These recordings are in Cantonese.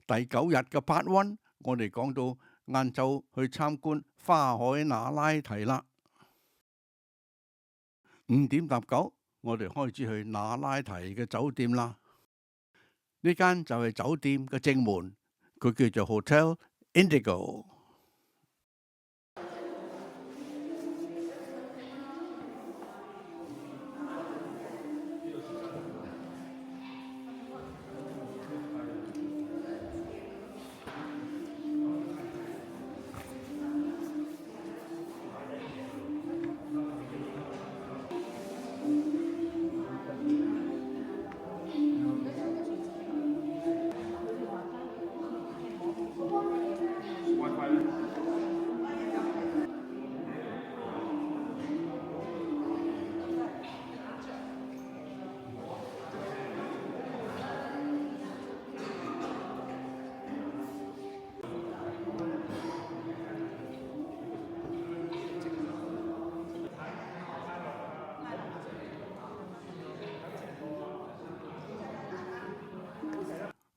第9日嘅 Part 1，我哋講到晏晝去參觀花海那拉提啦。5:19，我哋開始去那拉提嘅酒店啦。呢間就係酒店嘅正門，佢叫做 Hotel Indigo。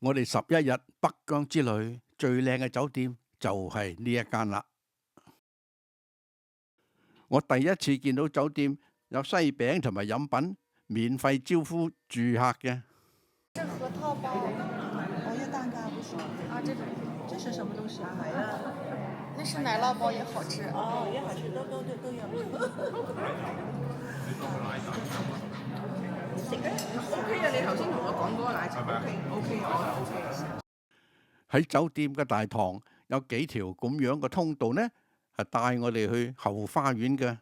我哋11日北疆之旅最靚嘅酒店就係呢一間啦。我第一次見到酒店有西餅同埋飲品免費招呼住客嘅。這核桃包，哦，要蛋糕不是？啊，這是什麼東西啊？奶酪，那是奶酪包也好吃。哦，也好吃，都有。食咧 OK 啊！你頭先同我講嗰個奶茶 OK，我 OK。喺酒店嘅大堂有幾條咁樣嘅通道呢，係帶我哋去後花園嘅。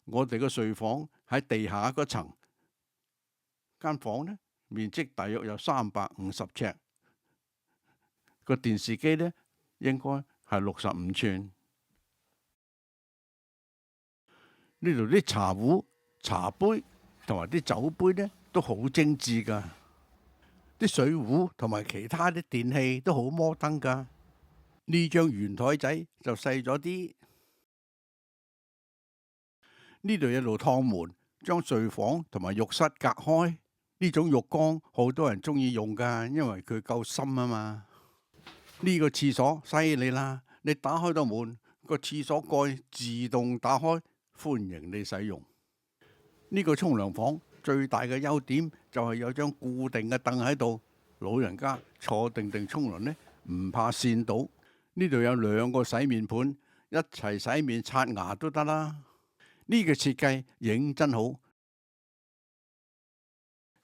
我哋嘅睡房喺地下嗰層，間房呢面積大約有350尺，個電視機呢應該係65寸。呢度啲茶壺、茶杯同埋啲酒杯呢都好精緻㗎，啲水壺同埋其他啲電器都好摩登㗎。呢張圓台仔就細咗啲。呢度有道趟門，將睡房同埋浴室隔開。呢種浴缸好多人中意用㗎，因為佢夠深啊嘛。呢個廁所犀利啦，你打開道門，個廁所蓋自動打開，歡迎你使用。呢個沖涼房最大嘅優點就係有張固定嘅凳喺度，老人家坐定定沖涼呢，唔怕跣到。呢度有2個洗面盤，一齊洗面刷牙都得啦。呢個設計認真好。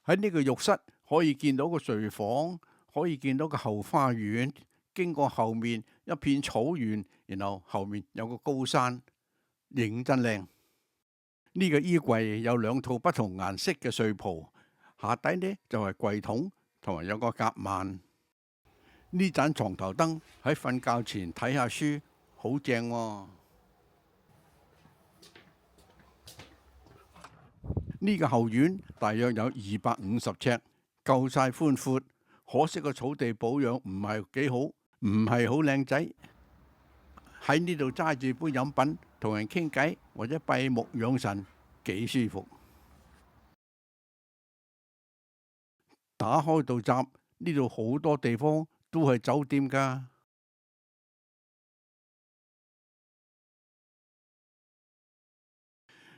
喺呢個浴室可以見到個睡房，可以見到個後花園，經過後面一片草原，然後後面有個高山，認真靚。呢個衣櫃有2套不同顏色嘅睡袍，下底呢就係櫃桶，同埋有個夾萬。呢盞床頭燈喺瞓覺前睇下書，好正喎。呢個後院大約有250尺，夠晒寬闊。可惜個草地保養唔係幾好，唔係好靚仔。喺呢度揸住杯飲品，同人傾偈或者閉目養神，幾舒服。打開道閘，呢度好多地方都係酒店㗎。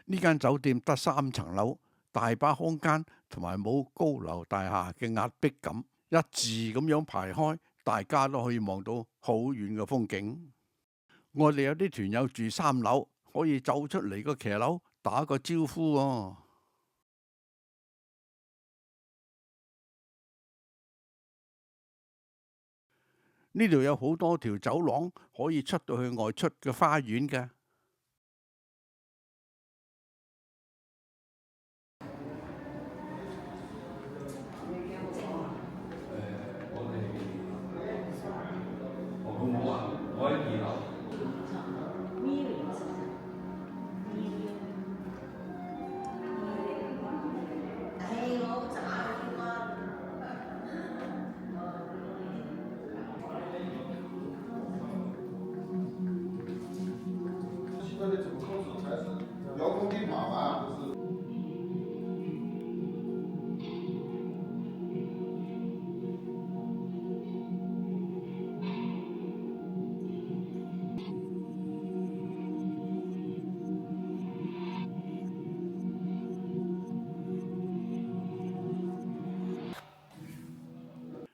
呢間酒店得3層樓，大把空間，同埋冇高樓大廈嘅壓迫感，一字咁樣排開，大家都可以望到好遠嘅風景。我哋有啲團友住3樓，可以走出嚟個騎樓打個招呼喎。呢度有好多條走廊，可以出到去外出嘅花園㗎。我喺2樓。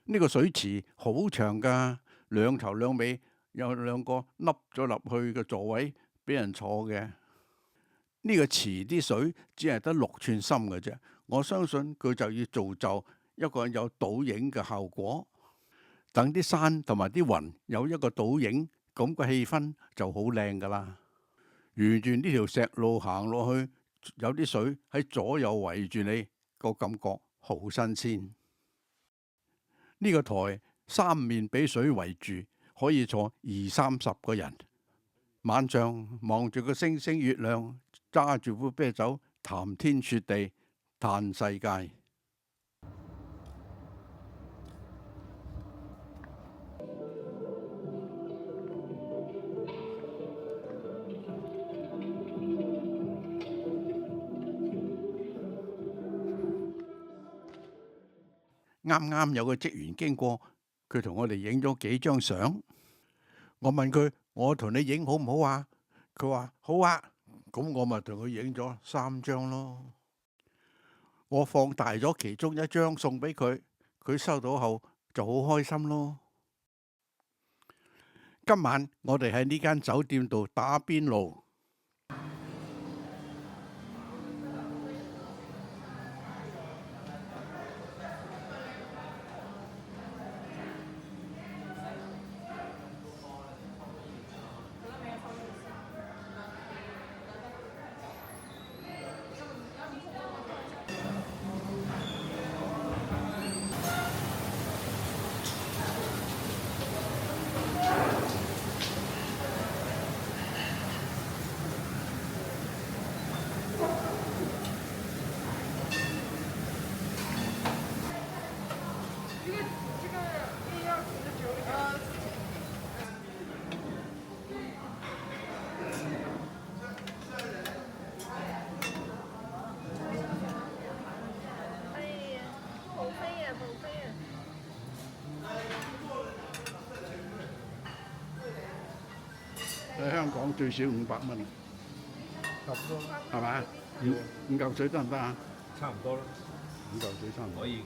呢個水池好長㗎，兩頭兩尾有兩個凹咗入去嘅座位俾人坐嘅。呢個池啲水只係得6寸深嘅啫，我相信佢就要造就一個有倒影嘅效果，等啲山同埋啲雲有一個倒影，咁個氣氛就好靚噶啦。沿住呢條石路行落去，有啲水喺左右圍住你，個感覺好新鮮。呢個台三面俾水圍住，可以坐20-30個人。晚上望住個星星月亮，揸住杯啤酒，談天說地，嘆世界。啱啱有個職員經過，佢同我哋影咗幾張相。我問佢：我同你影好唔好啊？佢話好啊。咁我咪同佢影咗3張咯。我放大咗其中一張送俾佢，佢收到後就好開心咯。今晚我哋喺呢間酒店度打邊爐。喺香港最少500蚊，差唔多，係咪？五嚿水得唔得啊？差唔多啦， 5嚿水差唔多。可以嘅。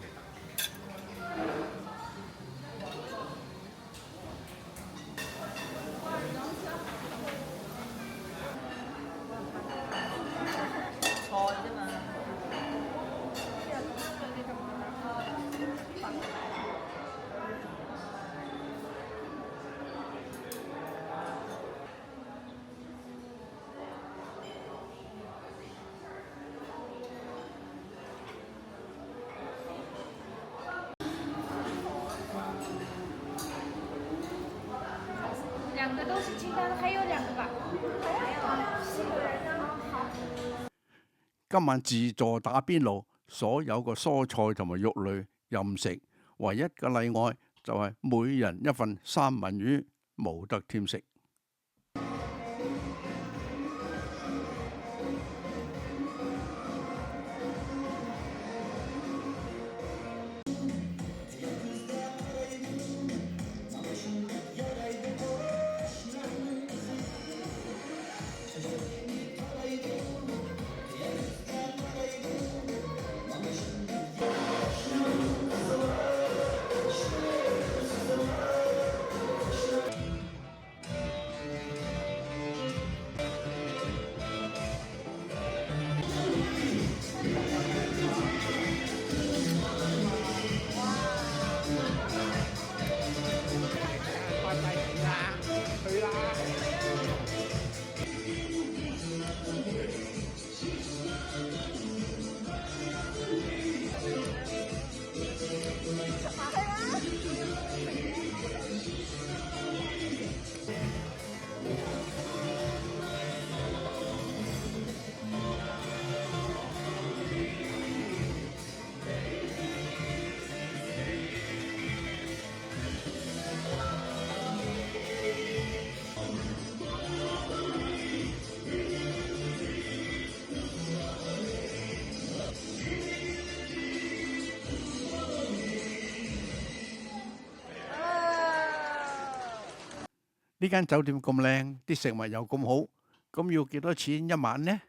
菜啫嘛。2个都是清淡的，还有2个吧？还有4个人呢。好。今晚自助打邊爐，所有個蔬菜同埋肉類任食，唯一嘅例外就係每人一份三文魚，冇得添食。呢間酒店咁靚，啲食物又咁好，咁要幾多錢一晚呢？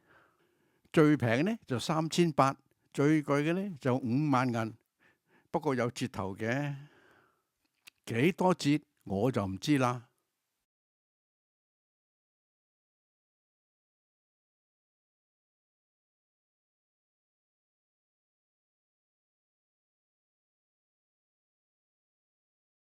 最平呢就3800，最貴嘅呢就5萬銀，不過有折頭嘅。幾多節我就唔知啦。